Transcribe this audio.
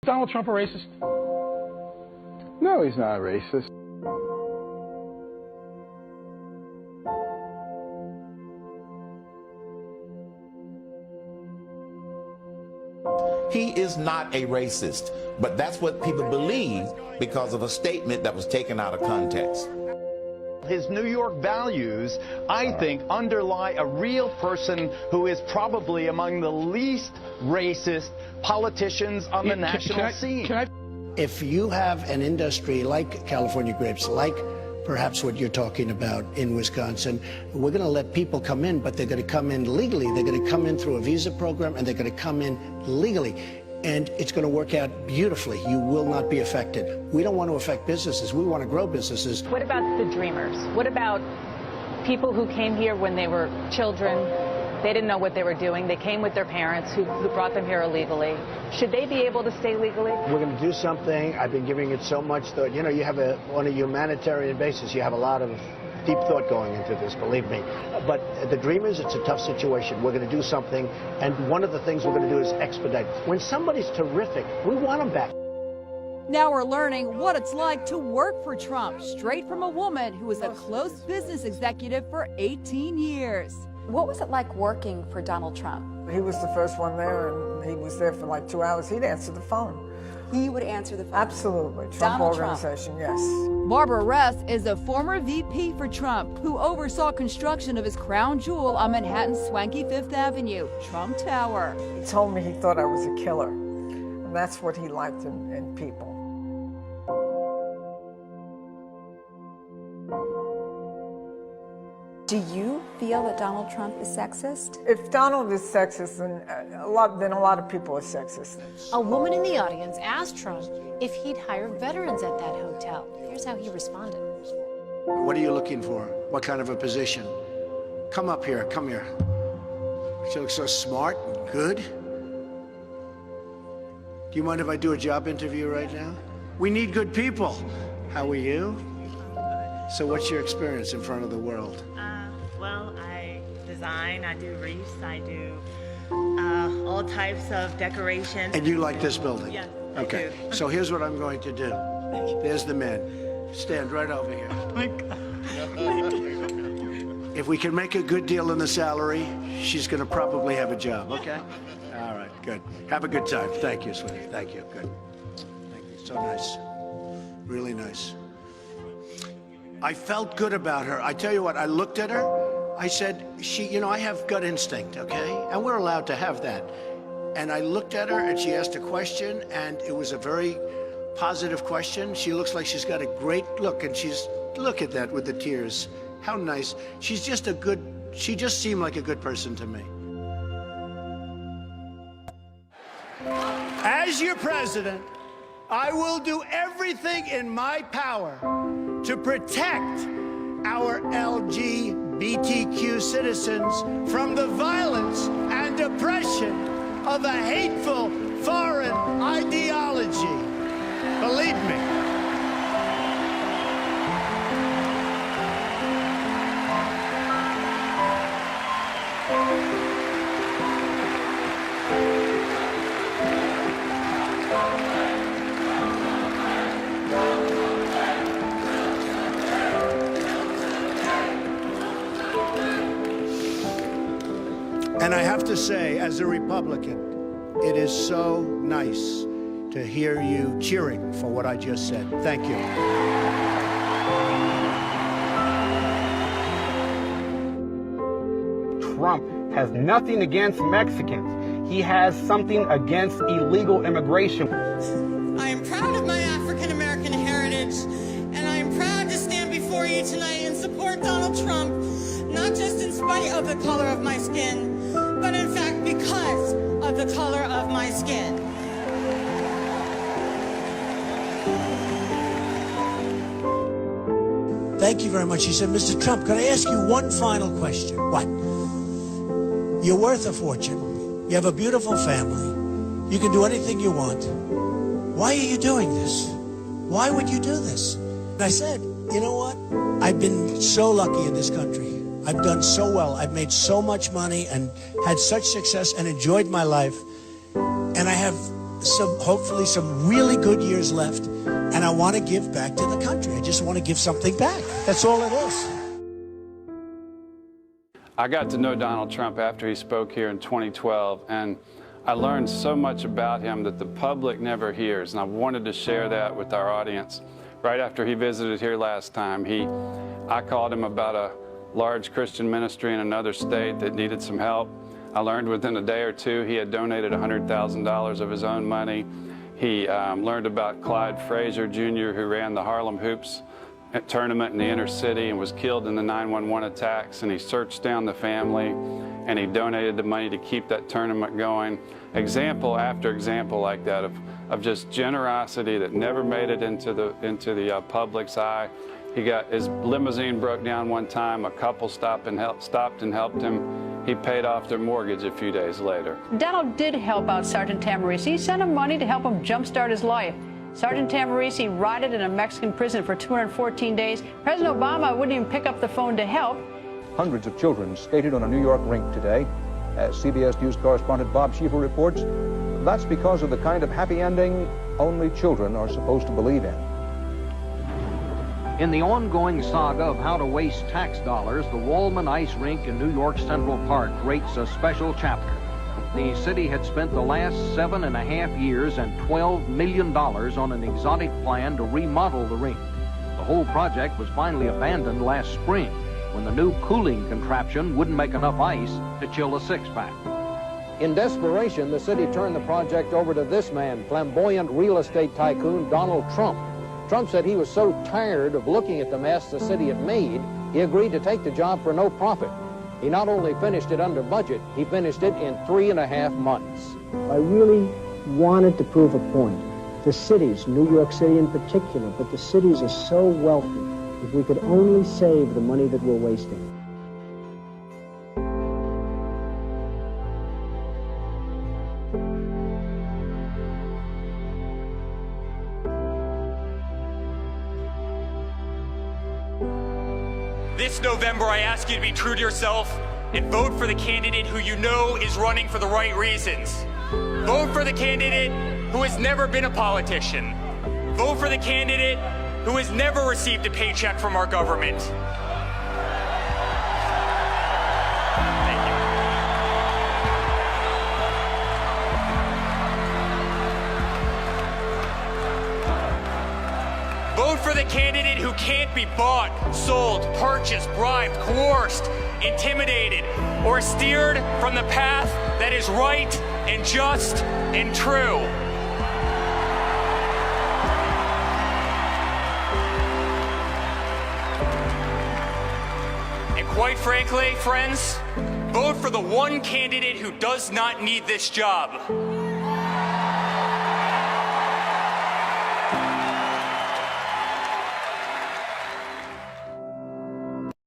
Donald Trump a racist? No, he's not a racist. He is not a racist, but that's what people believe because of a statement that was taken out of context. His New York values, I think, underlie a real person who is probably among the least racist politicians on the national scene. If you have an industry like California grapes, like perhaps what you're talking about in Wisconsin, we're going to let people come in, but they're going to come in legally. They're going to come in through a visa program, and they're going to come in legally. And it's going to work out beautifully. You will not be affected. We don't want to affect businesses. We want to grow businesses. What about the dreamers? What about people who came here when they were children? They didn't know what they were doing. They came with their parents who brought them here illegally. Should they be able to stay legally? We're going to do something. I've been giving it so much thought. You know, you have on a humanitarian basis, you have a lot of deep thought going into this, believe me. But the Dreamers, it's a tough situation. We're going to do something, and one of the things we're going to do is expedite. When somebody's terrific, we want them back. Now we're learning what it's like to work for Trump, straight from a woman who was a close business executive for 18 years. What was it like working for Donald Trump? He was the first one there, and he was there for like 2 hours. He'd answer the phone. He would answer the phone? Absolutely. Trump Organization, yes. Barbara Ress is a former VP for Trump who oversaw construction of his crown jewel on Manhattan's swanky Fifth Avenue, Trump Tower. He told me he thought I was a killer, and that's what he liked in people. Do you feel that Donald Trump is sexist? If Donald is sexist, then a lot of people are sexist. A woman in the audience asked Trump if he'd hire veterans at that hotel. Here's how he responded. What are you looking for? What kind of a position? Come up here, come here. She looks so smart and good. Do you mind if I do a job interview right now? We need good people. How are you? So what's your experience in front of the world? Well, I design, I do wreaths, I do all types of decorations. And you like this building? Yes, okay. I do. So here's what I'm going to do. There's the man. Stand right over here. Oh my God. If we can make a good deal in the salary, she's going to probably have a job, okay? All right, good. Have a good time. Thank you, sweetie. Thank you. Good. Thank you. So nice. Really nice. I felt good about her. I tell you what, I looked at her. I said, I have gut instinct, okay? And we're allowed to have that. And I looked at her and she asked a question, and it was a very positive question. She looks like she's got a great look, and look at that with the tears. How nice. She just seemed like a good person to me. As your president, I will do everything in my power to protect our LGBTQ citizens from the violence and oppression of a hateful foreign ideology. Believe me. And I have to say, as a Republican, it is so nice to hear you cheering for what I just said. Thank you. Trump has nothing against Mexicans. He has something against illegal immigration. I am proud of my African-American heritage, and I am proud to stand before you tonight and support Donald Trump, not just in spite of the color of my skin, but in fact because of the color of my skin. Thank you very much. He said, Mr. Trump, could I ask you one final question? What? You're worth a fortune. You have a beautiful family. You can do anything you want. Why are you doing this? Why would you do this? And I said, you know what? I've been so lucky in this country. I've done so well. I've made so much money and had such success and enjoyed my life. And I have hopefully some really good years left, and I want to give back to the country. I just want to give something back. That's all it is. I got to know Donald Trump after he spoke here in 2012, and I learned so much about him that the public never hears, and I wanted to share that with our audience. Right after he visited here last time, I called him about a large Christian ministry in another state that needed some help. I learned within a day or two he had donated $100,000 of his own money. He learned about Clyde Frazier Jr., who ran the Harlem Hoops tournament in the inner city and was killed in the 9/11 attacks, and he searched down the family and he donated the money to keep that tournament going. Example after example like that of just generosity that never made it into the public's eye. His limousine broke down one time. A couple stopped and helped him. He paid off their mortgage a few days later. Donald did help out Sergeant Tamarisi. He sent him money to help him jumpstart his life. Sergeant Tamarisi rotted in a Mexican prison for 214 days. President Obama wouldn't even pick up the phone to help. Hundreds of children skated on a New York rink today. As CBS News correspondent Bob Schiefer reports, that's because of the kind of happy ending only children are supposed to believe in. In the ongoing saga of how to waste tax dollars, the Wallman Ice Rink in New York Central Park rates a special chapter. The city had spent the last 7.5 years and $12 million on an exotic plan to remodel the rink. The whole project was finally abandoned last spring when the new cooling contraption wouldn't make enough ice to chill a six-pack. In desperation, the city turned the project over to this man, flamboyant real estate tycoon Donald Trump. Trump said he was so tired of looking at the mess the city had made, he agreed to take the job for no profit. He not only finished it under budget, he finished it in 3.5 months. I really wanted to prove a point. The cities, New York City in particular, but the cities are so wealthy. If we could only save the money that we're wasting. This November, I ask you to be true to yourself and vote for the candidate who you know is running for the right reasons. Vote for the candidate who has never been a politician. Vote for the candidate who has never received a paycheck from our government. Thank you. Vote for the candidate who can't be bought, sold, purchased, bribed, coerced, intimidated, or steered from the path that is right and just and true. Quite frankly, friends, vote for the one candidate who does not need this job.